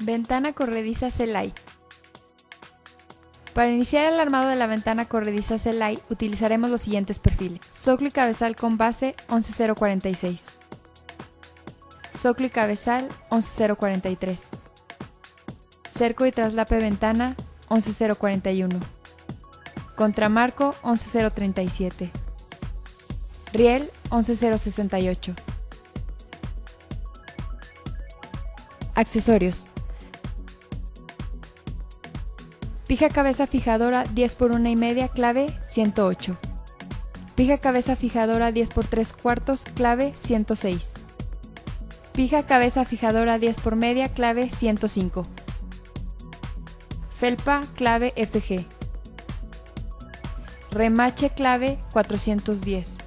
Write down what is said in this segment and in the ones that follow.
Ventana corrediza C-Lite. Para iniciar el armado de la ventana corrediza C-Lite utilizaremos los siguientes perfiles: zoclo y cabezal con base 11046, zoclo y cabezal 11043, cerco y traslape ventana 11041, contramarco 11037, riel 11068. Accesorios: pija cabeza fijadora 10 por 1,5, clave 108. Pija cabeza fijadora 10 por 3/4, clave 106. Pija cabeza fijadora 10 por media, clave 105. Felpa clave FG. Remache clave 410.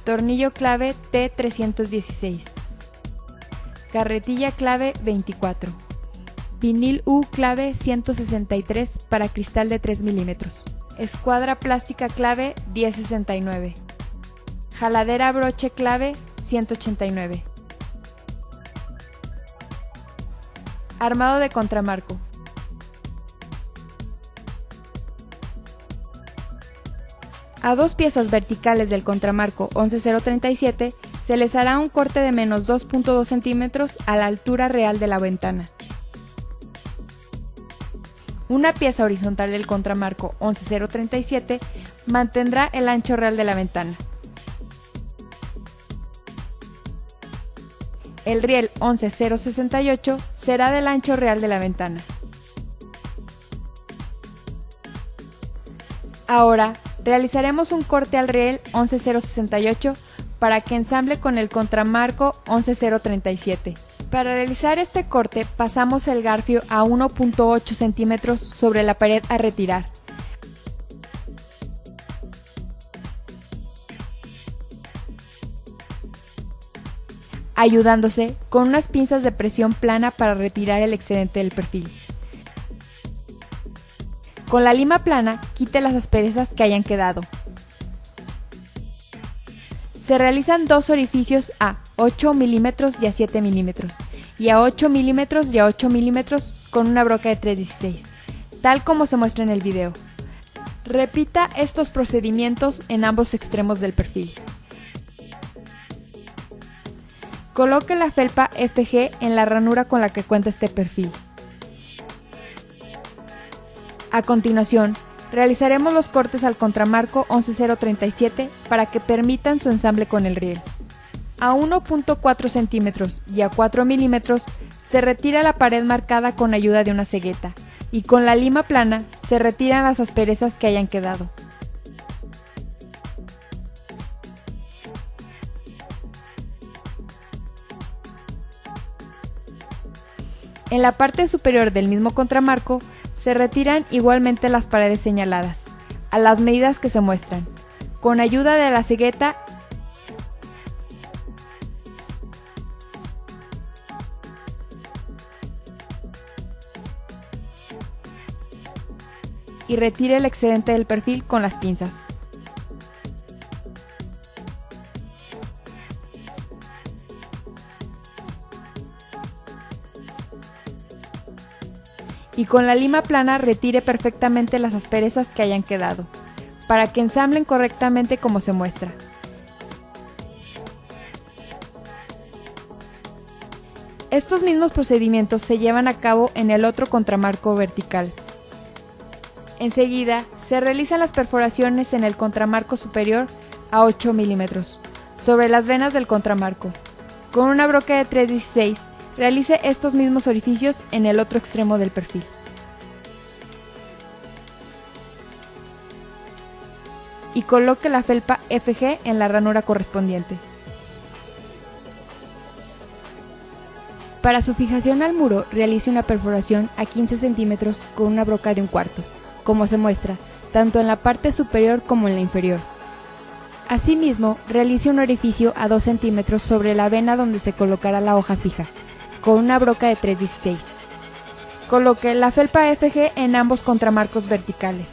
Tornillo clave T316. Carretilla clave 24. Vinil U clave 163 para cristal de 3 milímetros. Escuadra plástica clave 1069. Jaladera broche clave 189. Armado de contramarco. A dos piezas verticales del contramarco 11037 se les hará un corte de menos 2.2 centímetros a la altura real de la ventana. Una pieza horizontal del contramarco 11037 mantendrá el ancho real de la ventana. El riel 11068 será del ancho real de la ventana. Ahora realizaremos un corte al riel 11068 para que ensamble con el contramarco 11037. Para realizar este corte pasamos el garfio a 1.8 centímetros sobre la pared a retirar. Ayudándose con unas pinzas de presión plana para retirar el excedente del perfil. Con la lima plana quite las asperezas que hayan quedado. Se realizan dos orificios a 8 milímetros y a 7 milímetros, y a 8 milímetros y a 8 milímetros con una broca de 316, tal como se muestra en el video. Repita estos procedimientos en ambos extremos del perfil. Coloque la felpa FG en la ranura con la que cuenta este perfil. A continuación, realizaremos los cortes al contramarco 11037 para que permitan su ensamble con el riel. A 1.4 centímetros y a 4 milímetros se retira la pared marcada con ayuda de una cegueta y con la lima plana se retiran las asperezas que hayan quedado. En la parte superior del mismo contramarco se retiran igualmente las paredes señaladas, a las medidas que se muestran, con ayuda de la cegueta y retire el excedente del perfil con las pinzas. Y con la lima plana retire perfectamente las asperezas que hayan quedado, para que ensamblen correctamente como se muestra. Estos mismos procedimientos se llevan a cabo en el otro contramarco vertical. Enseguida, se realizan las perforaciones en el contramarco superior a 8 milímetros, sobre las venas del contramarco. Con una broca de 316, realice estos mismos orificios en el otro extremo del perfil. Y coloque la felpa FG en la ranura correspondiente. Para su fijación al muro, realice una perforación a 15 centímetros con una broca de 1/4, como se muestra, tanto en la parte superior como en la inferior. Asimismo, realice un orificio a 2 centímetros sobre la vena donde se colocará la hoja fija, con una broca de 316. Coloque la felpa FG en ambos contramarcos verticales.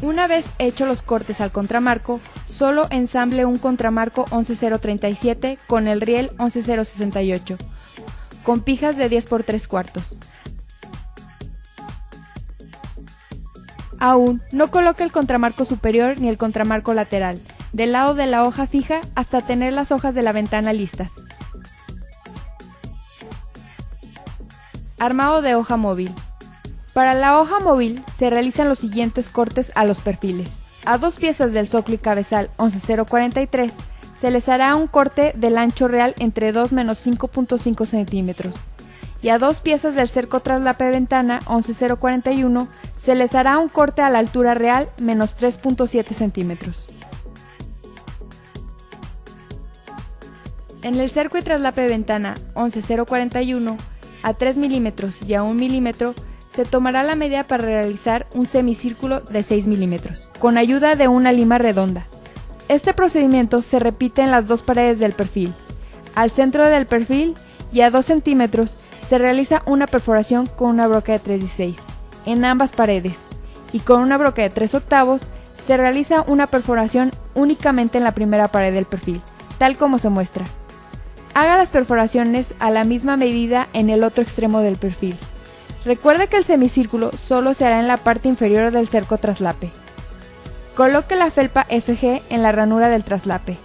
Una vez hechos los cortes al contramarco, solo ensamble un contramarco 11037 con el riel 11068, con pijas de 10 por 3/4. Aún no coloque el contramarco superior ni el contramarco lateral del lado de la hoja fija hasta tener las hojas de la ventana listas. Armado de hoja móvil. Para la hoja móvil se realizan los siguientes cortes a los perfiles. A 2 piezas del zócalo y cabezal 11043 se les hará un corte del ancho real entre 2 menos 5.5 centímetros. Y a 2 piezas del cerco traslape ventana 11041 se les hará un corte a la altura real menos 3.7 centímetros. En el cerco y traslape ventana 11041 a 3 milímetros y a 1 milímetro se tomará la medida para realizar un semicírculo de 6 milímetros, con ayuda de una lima redonda. Este procedimiento se repite en las 2 paredes del perfil. Al centro del perfil y a 2 centímetros se realiza una perforación con una broca de 3/16 en ambas paredes, y con una broca de 3/8 se realiza una perforación únicamente en la primera pared del perfil, tal como se muestra. Haga las perforaciones a la misma medida en el otro extremo del perfil. Recuerde que el semicírculo solo se hará en la parte inferior del cerco traslape. Coloque la felpa FG en la ranura del traslape.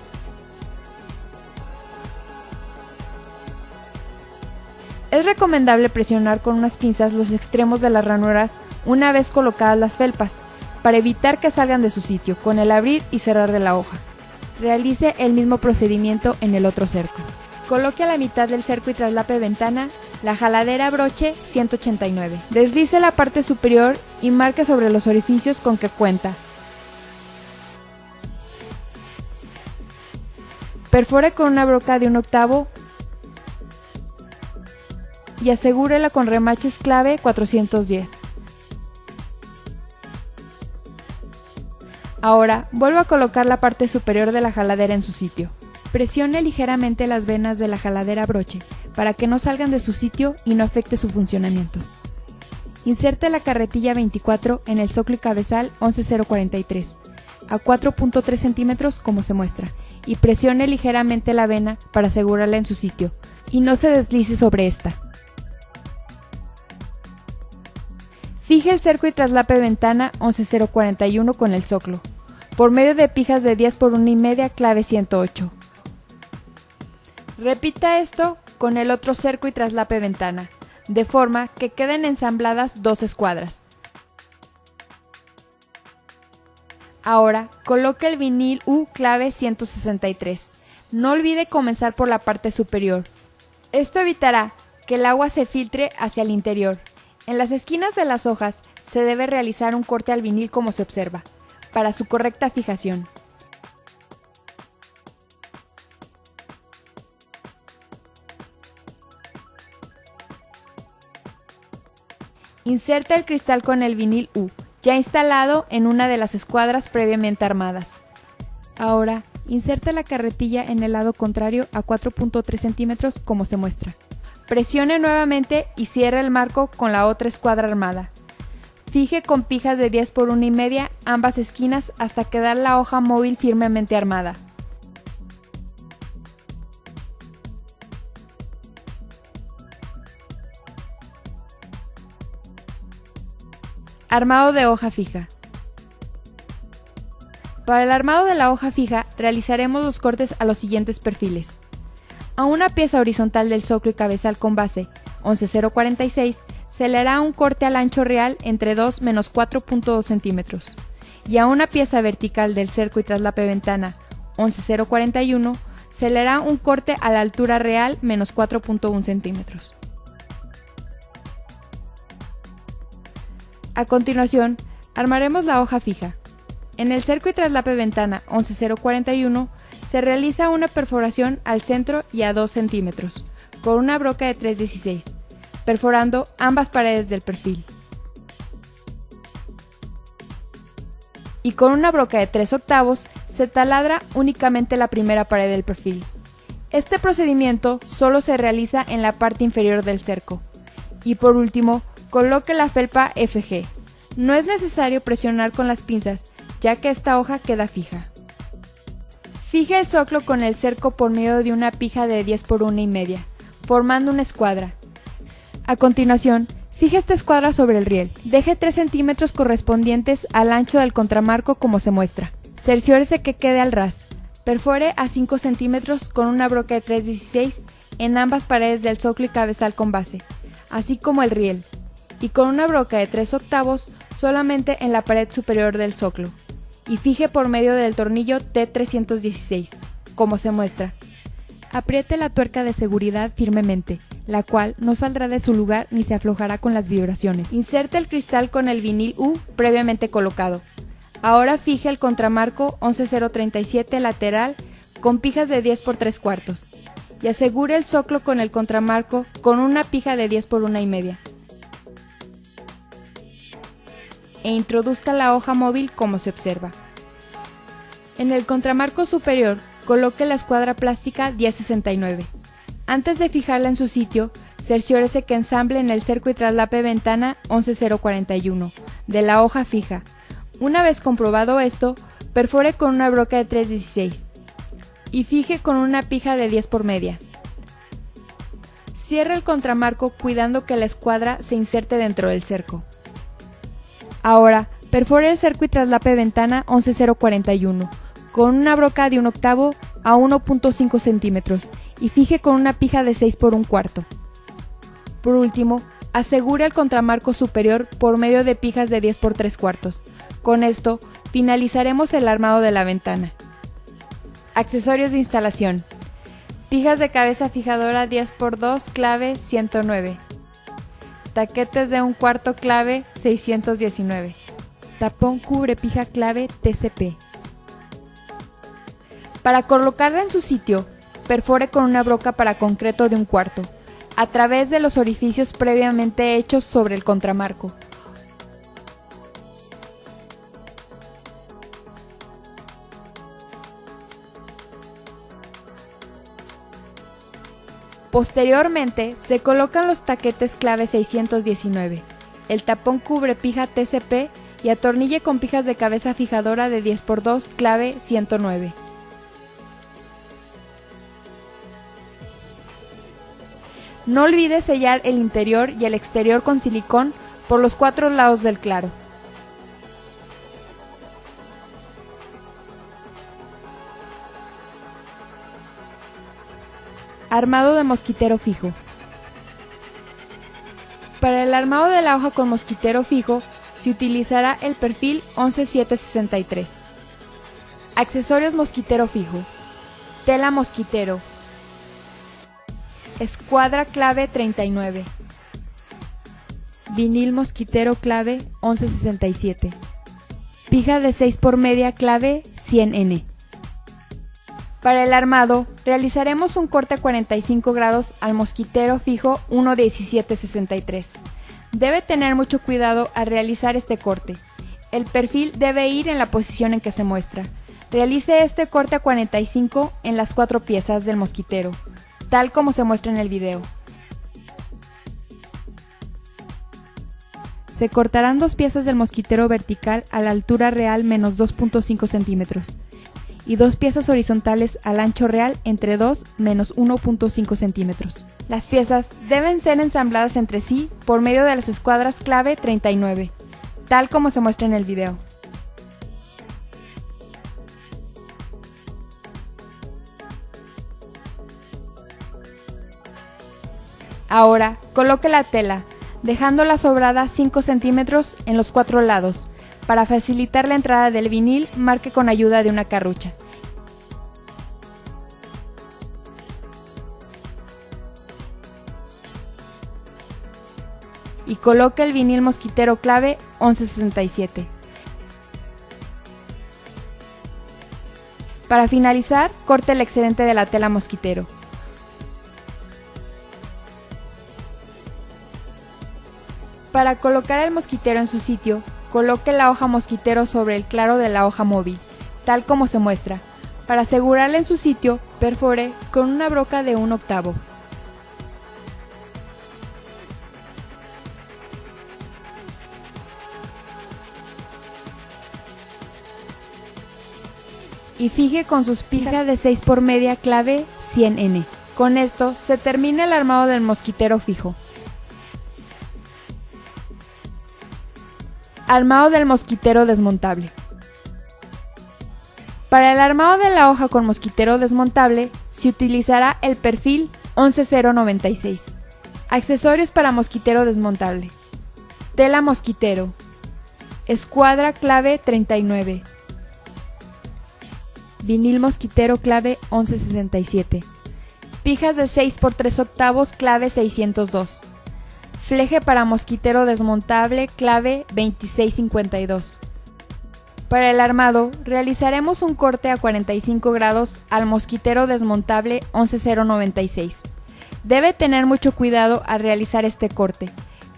Es recomendable presionar con unas pinzas los extremos de las ranuras una vez colocadas las felpas, para evitar que salgan de su sitio con el abrir y cerrar de la hoja. Realice el mismo procedimiento en el otro cerco. Coloque a la mitad del cerco y traslape ventana la jaladera broche 189. Deslice la parte superior y marque sobre los orificios con que cuenta. Perfore con una broca de 1/8 y asegúrela con remaches clave 410. Ahora vuelva a colocar la parte superior de la jaladera en su sitio. Presione ligeramente las venas de la jaladera broche para que no salgan de su sitio y no afecte su funcionamiento. Inserte la carretilla 24 en el zócalo y cabezal 11043 a 4.3 centímetros como se muestra, y presione ligeramente la vena para asegurarla en su sitio y no se deslice sobre esta. Fije el cerco y traslape ventana 11041 con el zócalo, por medio de pijas de 10 por 1,5 clave 108. Repita esto con el otro cerco y traslape ventana, de forma que queden ensambladas 2 escuadras. Ahora, coloque el vinil U clave 163. No olvide comenzar por la parte superior. Esto evitará que el agua se filtre hacia el interior. En las esquinas de las hojas se debe realizar un corte al vinil como se observa, para su correcta fijación. Inserte el cristal con el vinil U, ya instalado en una de las escuadras previamente armadas. Ahora, inserte la carretilla en el lado contrario a 4.3 centímetros como se muestra. Presione nuevamente y cierre el marco con la otra escuadra armada. Fije con pijas de 10 por 1,5 ambas esquinas hasta quedar la hoja móvil firmemente armada. Armado de hoja fija. Para el armado de la hoja fija realizaremos los cortes a los siguientes perfiles. A una pieza horizontal del zócalo y cabezal con base 11046 se le hará un corte al ancho real entre 2 menos 4.2 centímetros, y a una pieza vertical del cerco y traslape ventana 11041 se le hará un corte a la altura real menos 4.1 centímetros. A continuación, armaremos la hoja fija. En el cerco y traslape ventana 11041 se realiza una perforación al centro y a 2 centímetros, con una broca de 3/16, perforando ambas paredes del perfil. Y con una broca de 3/8 se taladra únicamente la primera pared del perfil. Este procedimiento solo se realiza en la parte inferior del cerco. Y por último, coloque la felpa FG. No es necesario presionar con las pinzas, ya que esta hoja queda fija. Fije el zoclo con el cerco por medio de una pija de 10 por 1,5, formando una escuadra. A continuación, fije esta escuadra sobre el riel. Deje 3 centímetros correspondientes al ancho del contramarco como se muestra. Cerciórese que quede al ras. Perfore a 5 centímetros con una broca de 3/16 en ambas paredes del zoclo y cabezal con base, así como el riel, y con una broca de 3/8 solamente en la pared superior del zoclo, y fije por medio del tornillo T316, como se muestra. Apriete la tuerca de seguridad firmemente, la cual no saldrá de su lugar ni se aflojará con las vibraciones. Inserte el cristal con el vinil U previamente colocado. Ahora fije el contramarco 11037 lateral con pijas de 10 por 3/4 y asegure el zoclo con el contramarco con una pija de 10 por 1,5. E introduzca la hoja móvil como se observa. En el contramarco superior, coloque la escuadra plástica 1069. Antes de fijarla en su sitio, cerciórese que ensamble en el cerco y traslape ventana 11041 de la hoja fija. Una vez comprobado esto, perfore con una broca de 3/16 y fije con una pija de 10 por media. Cierre el contramarco cuidando que la escuadra se inserte dentro del cerco. Ahora, perfore el cerco y traslape ventana 11041 con una broca de 1/8 a 1.5 centímetros y fije con una pija de 6 por 1/4. Por último, asegure el contramarco superior por medio de pijas de 10 por 3/4. Con esto, finalizaremos el armado de la ventana. Accesorios de instalación. Pijas de cabeza fijadora 10 por 2 clave 109. Taquetes de 1/4 clave 619. Tapón cubre pija clave TCP. Para colocarla en su sitio, perfore con una broca para concreto de 1/4, a través de los orificios previamente hechos sobre el contramarco. Posteriormente, se colocan los taquetes clave 619, el tapón cubre pija TCP y atornille con pijas de cabeza fijadora de 10 por 2 clave 109. No olvide sellar el interior y el exterior con silicón por los 4 lados del claro. Armado de mosquitero fijo. Para el armado de la hoja con mosquitero fijo, se utilizará el perfil 11763. Accesorios mosquitero fijo. Tela mosquitero. Escuadra clave 39. Vinil mosquitero clave 1167. Pija de 6 por media clave 100N. Para el armado, realizaremos un corte a 45 grados al mosquitero fijo 11763. Debe tener mucho cuidado al realizar este corte. El perfil debe ir en la posición en que se muestra. Realice este corte a 45 en las 4 piezas del mosquitero, tal como se muestra en el video. Se cortarán 2 piezas del mosquitero vertical a la altura real menos 2.5 centímetros y 2 piezas horizontales al ancho real entre 2 menos 1.5 centímetros. Las piezas deben ser ensambladas entre sí por medio de las escuadras clave 39, tal como se muestra en el video. Ahora, coloque la tela, dejándola sobrada 5 centímetros en los 4 lados. Para facilitar la entrada del vinil, marque con ayuda de una carrucha. Y coloque el vinil mosquitero clave 1167. Para finalizar, corte el excedente de la tela mosquitero. Para colocar el mosquitero en su sitio, coloque la hoja mosquitero sobre el claro de la hoja móvil, tal como se muestra. Para asegurarla en su sitio, perfore con una broca de 1/8. y fije con sus pijas de 6 por media clave 100N. Con esto se termina el armado del mosquitero fijo. Armado del mosquitero desmontable. Para el armado de la hoja con mosquitero desmontable se utilizará el perfil 11096. Accesorios para mosquitero desmontable: tela mosquitero, escuadra clave 39, vinil mosquitero clave 1167, pijas de 6 por 3 octavos clave 602, fleje para mosquitero desmontable clave 2652. Para el armado realizaremos un corte a 45 grados al mosquitero desmontable 11096. Debe tener mucho cuidado al realizar este corte.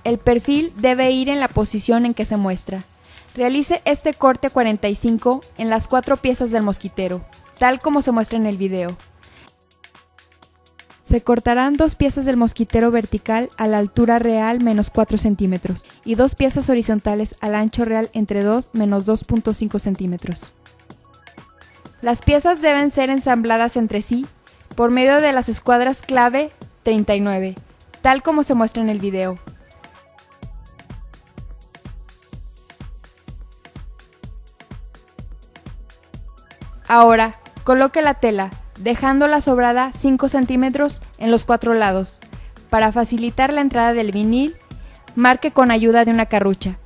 El perfil debe ir en la posición en que se muestra. Realice este corte a 45 en las 4 piezas del mosquitero, tal como se muestra en el video. Se cortarán 2 piezas del mosquitero vertical a la altura real menos 4 centímetros y 2 piezas horizontales al ancho real entre 2 menos 2.5 centímetros. Las piezas deben ser ensambladas entre sí por medio de las escuadras clave 39, tal como se muestra en el video. Ahora, coloque la tela, dejándola sobrada 5 centímetros en los 4 lados. Para facilitar la entrada del vinil, marque con ayuda de una carrucha.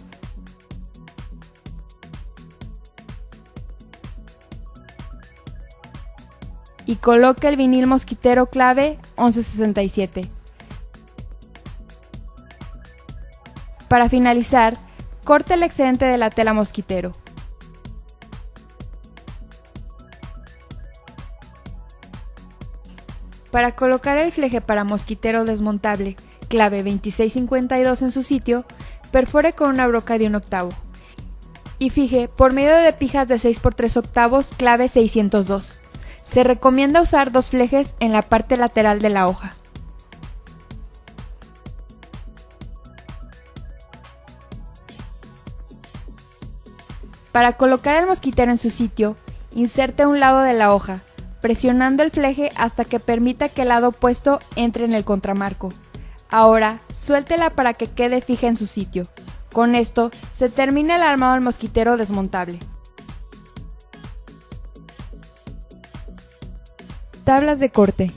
Y coloque el vinil mosquitero clave 1167. Para finalizar, corte el excedente de la tela mosquitero. Para colocar el fleje para mosquitero desmontable clave 2652 en su sitio, perfore con una broca de 1 octavo y fije por medio de pijas de 6 por 3 octavos clave 602. Se recomienda usar 2 flejes en la parte lateral de la hoja. Para colocar el mosquitero en su sitio, inserte un lado de la hoja, presionando el fleje hasta que permita que el lado opuesto entre en el contramarco. Ahora, suéltela para que quede fija en su sitio. Con esto, se termina el armado del mosquitero desmontable. Tablas de corte.